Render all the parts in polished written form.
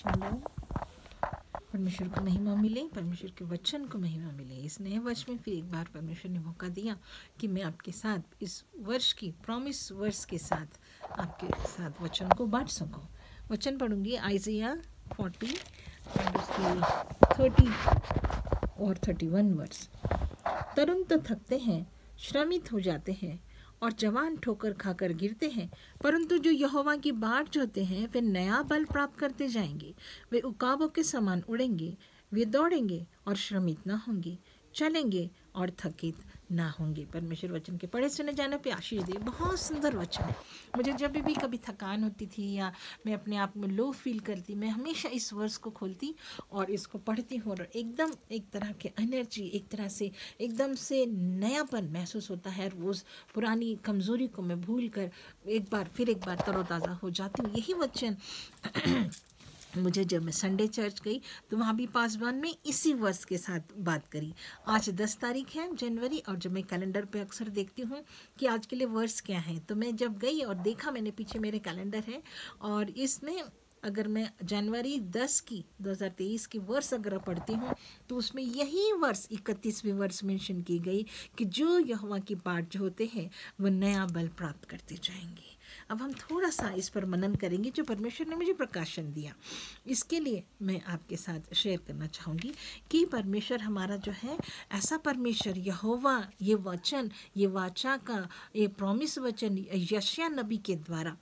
Shalom. परमेश्वर को महिमा मिले, परमेश्वर के वचन को महिमा मिले। इस नए वर्ष में फिर एक बार परमेश्वर ने मौका दिया कि मैं आपके साथ इस वर्ष की प्रॉमिस वर्ष के साथ आपके साथ वचन को बांट सकूं। वचन पढ़ूंगी आइज़िया 40 और उसकी 30 और 31 वर्ष। तरुण तो थकते हैं, श्रमित हो जाते हैं और जवान ठोकर खाकर गिरते हैं, परंतु जो यहोवा की बाट जोहते हैं वे नया बल प्राप्त करते जाएंगे। वे उकाबों के समान उड़ेंगे, वे दौड़ेंगे और श्रमित न होंगे, चलेंगे और थकित ना होंगे। परमेश्वर वचन के पढ़े सुने जाने पे आशीष दे। बहुत सुंदर वचन है। मुझे जब भी कभी थकान होती थी या मैं अपने आप में लो फील करती, मैं हमेशा इस वर्स को खोलती और इसको पढ़ती हूँ और एकदम एक तरह के एनर्जी, एक तरह से एकदम से नयापन महसूस होता है। रोज़ पुरानी कमज़ोरी को मैं भूल कर एक बार तरोताज़ा हो जाती हूँ। यही वचन मुझे जब मैं संडे चर्च गई तो वहाँ भी पासवान में इसी वर्ष के साथ बात करी। आज 10 तारीख है जनवरी, और जब मैं कैलेंडर पे अक्सर देखती हूँ कि आज के लिए वर्ष क्या है, तो मैं जब गई और देखा, मैंने पीछे मेरे कैलेंडर है और इसमें अगर मैं जनवरी 10 की 2023 की वर्ष अगर पढ़ती हूँ तो उसमें यही वर्ष 31वीं वर्ष मेंशन की गई कि जो यहोवा की बाट जो होते हैं वह नया बल प्राप्त करते जाएंगे। अब हम थोड़ा सा इस पर मनन करेंगे जो परमेश्वर ने मुझे प्रकाशन दिया। इसके लिए मैं आपके साथ शेयर करना चाहूँगी कि परमेश्वर हमारा जो है ऐसा परमेश्वर यहोवा, ये वचन, ये वाचा का ये प्रॉमिस वचन यशायाह नबी के द्वारा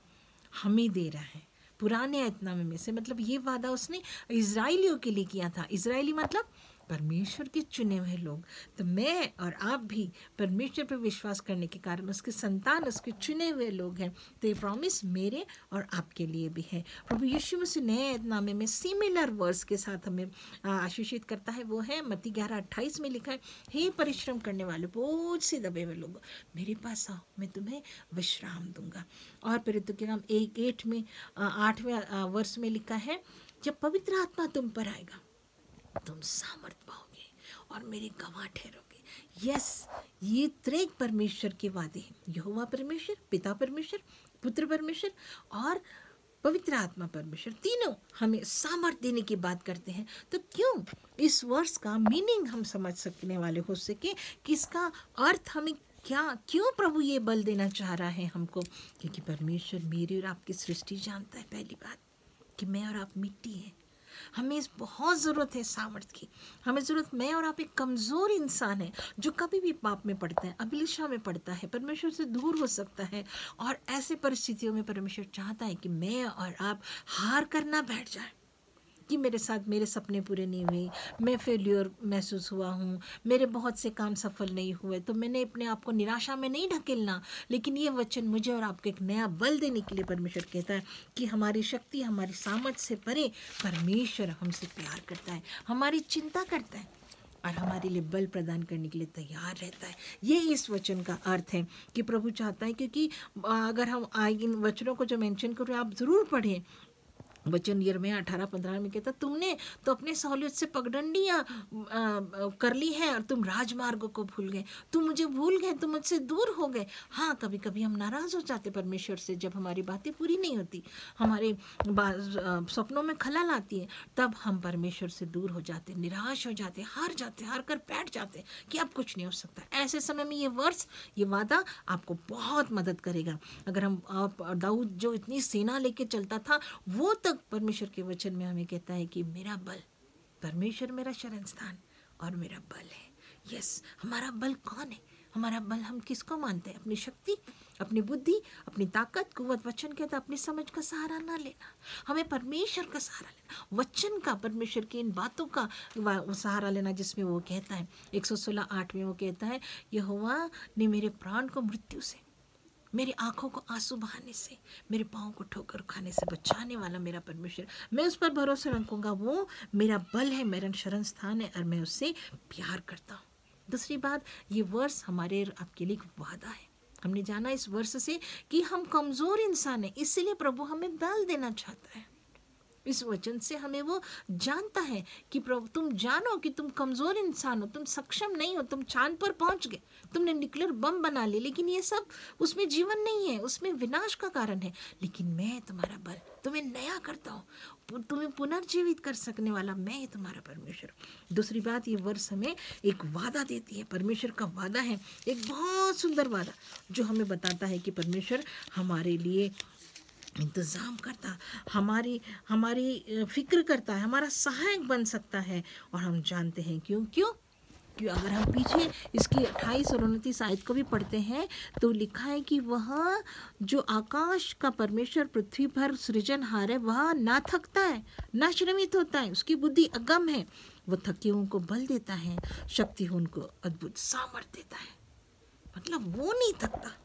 हमें दे रहा है। पुराने ऐतनामे में से, मतलब ये वादा उसने इजराइलियों के लिए किया था। इजराइली मतलब परमेश्वर के चुने हुए लोग। तो मैं और आप भी परमेश्वर पर विश्वास करने के कारण उसके संतान, उसके चुने हुए लोग हैं। तो ये प्रॉमिस मेरे और आपके लिए भी है। प्रभु यीशु मसीह नए ऐतनामे में सिमिलर वर्स के साथ हमें आशीषित करता है। वो है मत्ती 11:28 में लिखा है, हे परिश्रम करने वाले, बोझ से दबे हुए लोग, मेरे पास आओ, मैं तुम्हें विश्राम दूंगा। और प्रेरितों के काम 1:8 में 8वें वर्ष में लिखा है, जब पवित्र आत्मा तुम पर आएगा तुम सामर्थ पाओगे और मेरे गवाह ठहरोगे। यस, ये त्रेक परमेश्वर के वादे हैं। यहोवा परमेश्वर, पिता परमेश्वर, पुत्र परमेश्वर और पवित्र आत्मा परमेश्वर, तीनों हमें सामर्थ देने की बात करते हैं। तो क्यों इस वर्ष का मीनिंग हम समझ सकने वाले हो सके कि इसका अर्थ हमें क्यों प्रभु ये बल देना चाह रहा है हमको, क्योंकि परमेश्वर मेरी और आपकी सृष्टि जानता है। पहली बात कि मैं और आप मिट्टी हैं, हमें इस बहुत ज़रूरत है सामर्थ की। हमें ज़रूरत, मैं और आप एक कमज़ोर इंसान है जो कभी भी पाप में पड़ता है, अभिलाषा में पड़ता है, परमेश्वर से दूर हो सकता है। और ऐसे परिस्थितियों में परमेश्वर चाहता है कि मैं और आप हार करना बैठ जाए कि मेरे साथ मेरे सपने पूरे नहीं हुए, मैं फेल्योर महसूस हुआ हूँ, मेरे बहुत से काम सफल नहीं हुए, तो मैंने अपने आप को निराशा में नहीं ढकेलना। लेकिन ये वचन मुझे और आपको एक नया बल देने के लिए परमेश्वर कहता है कि हमारी शक्ति, हमारी सामर्थ्य से परे परमेश्वर हमसे प्यार करता है, हमारी चिंता करता है और हमारे लिए बल प्रदान करने के लिए तैयार रहता है। ये इस वचन का अर्थ है कि प्रभु चाहता है, क्योंकि अगर हम इन वचनों को जो मेंशन कर रहे हैं आप ज़रूर पढ़ें। वचन यिर्मयाह 18:15 में कहता, तुमने तो अपने सहूलियत से पगडंडियाँ कर ली हैं और तुम राजमार्गों को भूल गए, तुम मुझे भूल गए, तुम मुझसे दूर हो गए। हाँ, कभी कभी हम नाराज़ हो जाते परमेश्वर से, जब हमारी बातें पूरी नहीं होती, हमारे सपनों में खलल आती है, तब हम परमेश्वर से दूर हो जाते, निराश हो जाते, हार कर बैठ जाते कि अब कुछ नहीं हो सकता। ऐसे समय में ये वर्ष, ये वादा आपको बहुत मदद करेगा। अगर हम दाऊद जो इतनी सेना लेके चलता था, वो तक परमेश्वर के वचन में हमें कहता है कि मेरा बल, परमेश्वर मेरा शरण स्थान और मेरा बल है। यस, हमारा बल कौन है? हमारा बल हम किसको मानते हैं? अपनी शक्ति, अपनी बुद्धि, अपनी ताकत, कुव्वत। वचन कहता है अपनी समझ का सहारा ना लेना, हमें परमेश्वर का सहारा लेना, वचन का, परमेश्वर की इन बातों का सहारा लेना, जिसमें वो कहता है 116:8 में वो कहता है, यहोवा ने मेरे प्राण को मृत्यु से, मेरी आंखों को आंसू बहाने से, मेरे पाँव को ठोकर खाने से बचाने वाला मेरा परमेश्वर, मैं उस पर भरोसा रखूंगा। वो मेरा बल है, मेरा शरण स्थान है और मैं उससे प्यार करता हूँ। दूसरी बात, ये वर्ष हमारे आपके लिए एक वादा है। हमने जाना इस वर्ष से कि हम कमज़ोर इंसान हैं, इसलिए प्रभु हमें बल देना चाहता है। इस वचन से हमें वो जानता है कि प्रभु तुम जानो कि तुम कमज़ोर इंसान हो, तुम सक्षम नहीं हो, तुम चांद पर पहुंच गए, तुमने न्यूक्लियर बम बना लिए, लेकिन ये सब उसमें जीवन नहीं है, उसमें विनाश का कारण है। लेकिन मैं तुम्हारा बल, तुम्हें नया करता हूँ, तुम्हें पुनर्जीवित कर सकने वाला मैं तुम्हारा परमेश्वर। दूसरी बात, ये वर्ष हमें एक वादा देती है, परमेश्वर का वादा है, एक बहुत सुंदर वादा जो हमें बताता है कि परमेश्वर हमारे लिए इंतज़ाम करता, हमारी हमारी फिक्र करता है, हमारा सहायक बन सकता है। और हम जानते हैं क्यों क्यों क्यों अगर हम पीछे इसकी 28 और 29 आयत को भी पढ़ते हैं तो लिखा है कि वह जो आकाश का परमेश्वर पृथ्वी पर सृजनहार है, वह ना थकता है ना श्रमित होता है, उसकी बुद्धि अगम है, वह थके हुओं को बल देता है, शक्ति उनको अद्भुत सामर्थ्य देता है। मतलब वो नहीं थकता।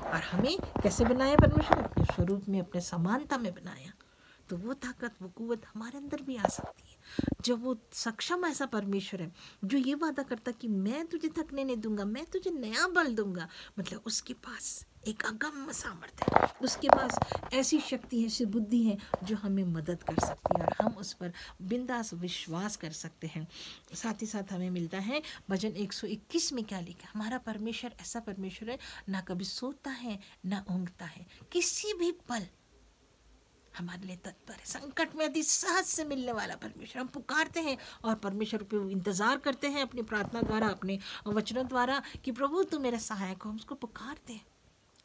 और हमें कैसे बनाया परमेश्वर? अपने स्वरूप में, अपने समानता में बनाया। तो वो ताकत, वो कुव्वत हमारे अंदर भी आ सकती है। जब वो सक्षम ऐसा परमेश्वर है जो ये वादा करता कि मैं तुझे थकने नहीं दूंगा, मैं तुझे नया बल दूंगा, मतलब उसके पास एक अगम्य सामर्थ्य है, उसके पास ऐसी शक्ति है, ऐसी बुद्धि है जो हमें मदद कर सकती है और हम उस पर बिंदास विश्वास कर सकते हैं। साथ ही साथ हमें मिलता है भजन 121 में क्या लिखा, हमारा परमेश्वर ऐसा परमेश्वर है, ना कभी सोता है ना ऊँघता है, किसी भी पल हमारे लिए तत्पर है, संकट में अति सहज से मिलने वाला परमेश्वर। हम पुकारते हैं और परमेश्वर पे इंतज़ार करते हैं अपनी प्रार्थना द्वारा, अपने वचनों द्वारा कि प्रभु तू मेरा सहायक हो। हम उसको पुकारते हैं,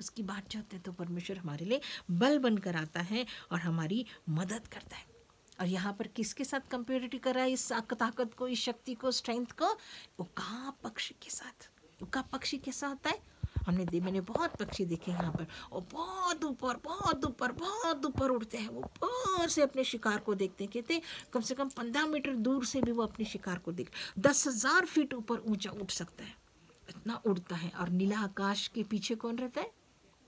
उसकी बात चाहते हैं, तो परमेश्वर हमारे लिए बल बनकर आता है और हमारी मदद करता है। और यहाँ पर किसके साथ कंपेरिटिव कर रहा है इस ताकत को, इस शक्ति को, स्ट्रेंथ को? उकाब पक्षी के साथ। उकाब पक्षी कैसा होता है? मैंने बहुत पक्षी देखे यहाँ पर, और बहुत ऊपर बहुत ऊपर बहुत ऊपर उड़ते हैं। वो ऊपर से अपने शिकार को देखते हैं, कहते कम से कम 15 मीटर दूर से भी वो अपने शिकार को देख, 10,000 फीट ऊपर ऊंचा उठ सकता है, इतना उड़ता है। और नीला आकाश के पीछे कौन रहता है?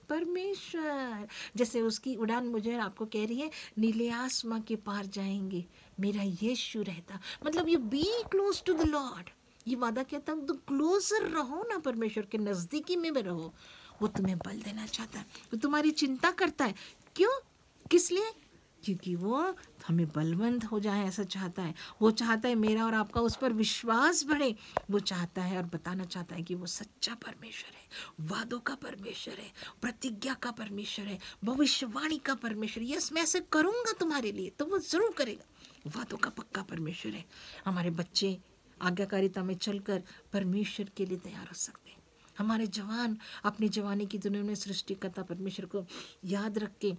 परमेश्वर। जैसे उसकी उड़ान मुझे आपको कह रही है, नीले आसमां के पार जाएंगे, मेरा यीशु रहता। मतलब you be close to the Lord. ये वादा कहता हूँ, तो क्लोजर रहो ना, परमेश्वर के नज़दीकी में भी रहो। वो तुम्हें बल देना चाहता है, वो तुम्हारी चिंता करता है। क्यों? किस लिए? क्योंकि वो हमें बलवंत हो जाए ऐसा चाहता है। वो चाहता है मेरा और आपका उस पर विश्वास बढ़े। वो चाहता है और बताना चाहता है कि वो सच्चा परमेश्वर है, वादों का परमेश्वर है, प्रतिज्ञा का परमेश्वर है, भविष्यवाणी का परमेश्वर। यस, मैं ऐसे करूँगा तुम्हारे लिए, तो वो ज़रूर करेगा। वादों का पक्का परमेश्वर है। हमारे बच्चे आज्ञाकारिता में चलकर परमेश्वर के लिए तैयार हो सकते हैं। हमारे जवान अपनी जवानी की दुनिया में सृष्टिकर्ता परमेश्वर को याद रख के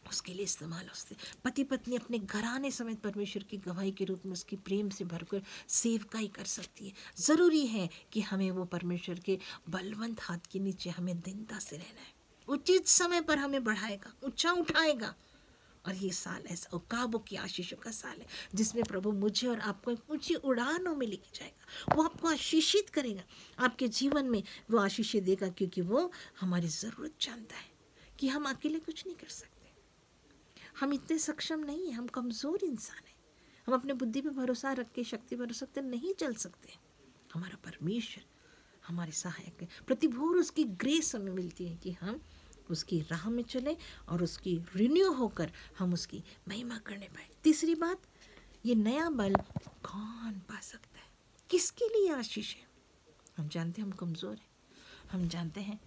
उसके लिए इस्तेमाल होते। पति पत्नी अपने घराने समेत परमेश्वर की गवाही के रूप में उसकी प्रेम से भरकर सेवकाई कर सकती है। ज़रूरी है कि हमें वो परमेश्वर के बलवंत हाथ के नीचे हमें दीनता से रहना है। उचित समय पर हमें बढ़ाएगा, ऊंचा उठाएगा। और ये साल ऐसा उकाबों की आशीषों का साल है जिसमें प्रभु मुझे और आपको एक ऊंची उड़ानों में लेके जाएगा। वो आपको आशीषित करेगा, आपके जीवन में वो आशीषें देगा, क्योंकि वो हमारी ज़रूरत जानता है कि हम अकेले कुछ नहीं कर सकते। हम इतने सक्षम नहीं हैं, हम कमज़ोर इंसान हैं। हम अपने बुद्धि पे भरोसा रख के, शक्ति पर सकते नहीं चल सकते। हमारा परमेश्वर हमारे सहायक है। प्रतिभोर उसकी ग्रेस हमें मिलती है कि हम उसकी राह में चले और उसकी रिन्यू होकर हम उसकी महिमा करने पाए। तीसरी बात, ये नया बल कौन पा सकता है? किसके लिए आशीष है? हम जानते हैं हम कमज़ोर हैं, हम जानते हैं